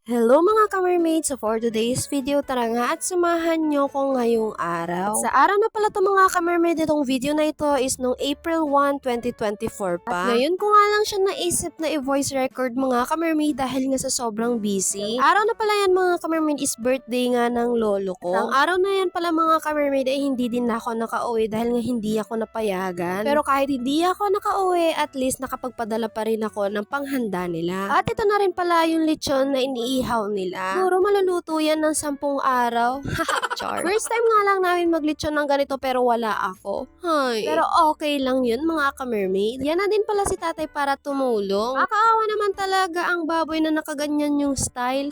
Hello mga ka-mermaid! So for today's video, tara nga at samahan nyo ko ngayong araw. Sa araw na pala to mga ka-mermaid, itong video na ito is nung April 1, 2024 pa. At ngayon ko nga lang siya naisip na i-voice record mga ka-mermaid dahil nga sa sobrang busy. Araw na pala yan mga ka-mermaid is birthday nga ng lolo ko. Ang araw na yan pala mga ka-mermaid ay hindi din ako nakauwi dahil nga hindi ako napayagan. Pero kahit hindi ako nakauwi, at least nakapagpadala pa rin ako ng panghanda nila. At ito na rin pala yung lechon na iniihaw nila. Siguro maluluto yan ng 10 araw. Char. First time nga lang namin maglechon ng ganito pero wala ako. Hay. Pero okay lang yun mga ka-mermaid. Yan na din pala si tatay para tumulong. Kakaawa naman talaga ang baboy na nakaganyan yung style.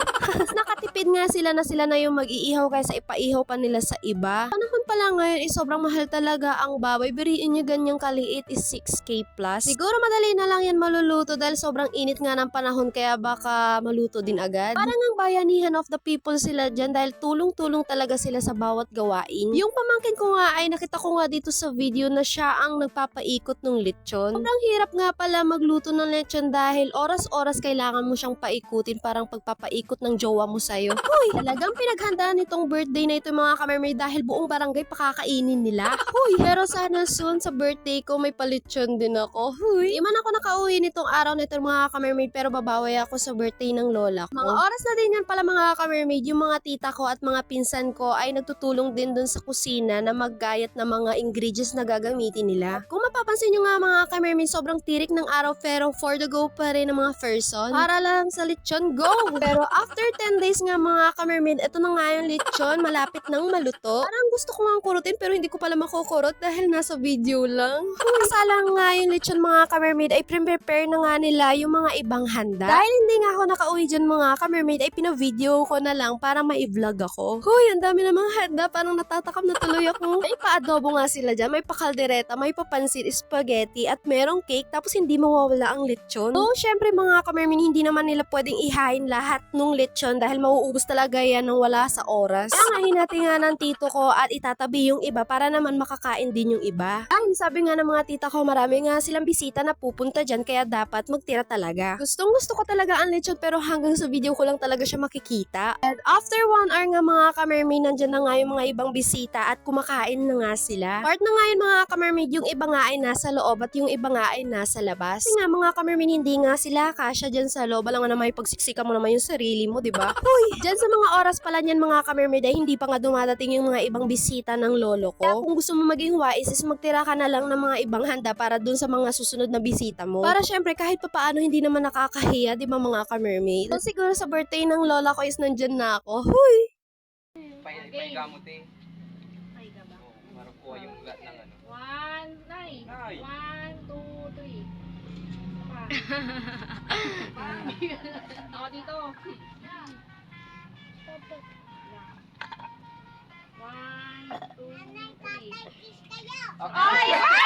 Nakatipid nga sila na yung mag-iihaw kaysa ipaihaw pa nila sa iba. Panahon pala ngayon is sobrang mahal talaga ang baboy. Biriin nyo ganyang kaliit is 6K plus. Siguro madali na lang yan maluluto dahil sobrang init nga ng panahon kaya baka maluto din agad. Parang ang bayanihan of the people sila dyan dahil tulong-tulong talaga sila sa bawat gawain. Yung pamangkin ko nga ay nakita ko nga dito sa video na siya ang nagpapaikot ng lechon. Sobrang hirap nga pala magluto ng lechon dahil oras-oras kailangan mo siyang paikutin parang pagpapaikot ng jowa mo sa'yo. Huy! Talagang pinaghandaan nitong birthday na ito mga ka-mermaid dahil buong barangay pakakainin nila. Huy! Pero sana soon sa birthday ko may palechon din ako. Huy! Di man ako nakauwi nitong araw na ito mga ka-mermaid pero babawi ako sa birthday ng lola ko. Mga oras na din yan pala mga ka-mermaid, yung mga tita ko at mga pinsan ko ay nagtutulong din dun sa kusina na maggayat ng mga ingredients na gagamitin nila. Kung mapapansin nyo nga mga ka-mermaid, sobrang tirik ng araw pero for the go pa rin ng mga person. Para lang sa lechon, go! Pero after 10 days nga mga ka-mermaid, ito na nga yung lechon, malapit nang maluto. Parang gusto ko nga kurutin pero hindi ko pala makukurot dahil nasa video lang. Kasalang nga yung lechon mga ka-mermaid ay prepare na nga nila yung mga ibang handa. Dahil hindi nga ako nakauwi dyan mga ka-mermaid ay pina-video ko na lang para ma-vlog ako. Hoy, ang dami namang handa, parang natatakam na tuloy ako. May pa-adobo nga sila dyan, may pa-kaldereta, may pa-pansit, spaghetti at merong cake tapos hindi mawawala ang lechon. So, syempre mga ka-mermaid, hindi naman nila pwedeng ihain lahat nung lechon dahil mauubos talaga yan nang wala sa oras. Kaya nga hinati nga ng tito ko at itatabi yung iba para naman makakain din yung iba. Ay, sabi nga ng mga tita ko, marami nga silang bisita na pupunta dyan kaya dapat magtira talaga. Gustong gusto ko talaga ang lechon pero hanggang sa video ko lang talaga siya makikita. And after 1 hour nga mga ka-mermaid, nandyan na nga yung mga ibang bisita at kumakain na nga sila. Part na nga yun mga ka-mermaid, yung iba nga ay nasa loob at yung iba nga ay nasa labas. Kasi nga mga ka-mermaid, hindi nga sila kasya dyan sa loob. Alam nga naman, pagsiksika mo naman yung sarili mo, diba? Uy! Dyan sa mga oras pala niyan mga ka-mermaid ay hindi pa nga dumadating yung mga ibang bisita ng lolo ko. Kaya kung gusto mo maging wise is magtira ka na lang ng mga ibang handa para dun sa mga susunod na bisita mo. Para syempre kahit papaano hindi naman nakakahiya, diba mga ka-mermaid? So siguro sa birthday ng lola ko is nandyan na ako. Huy! Paigamot eh. Ay ka ba? Marukuha yung lahat ng ano. 1, 2, 3. Ako dito. 1, 2, 3. Okay.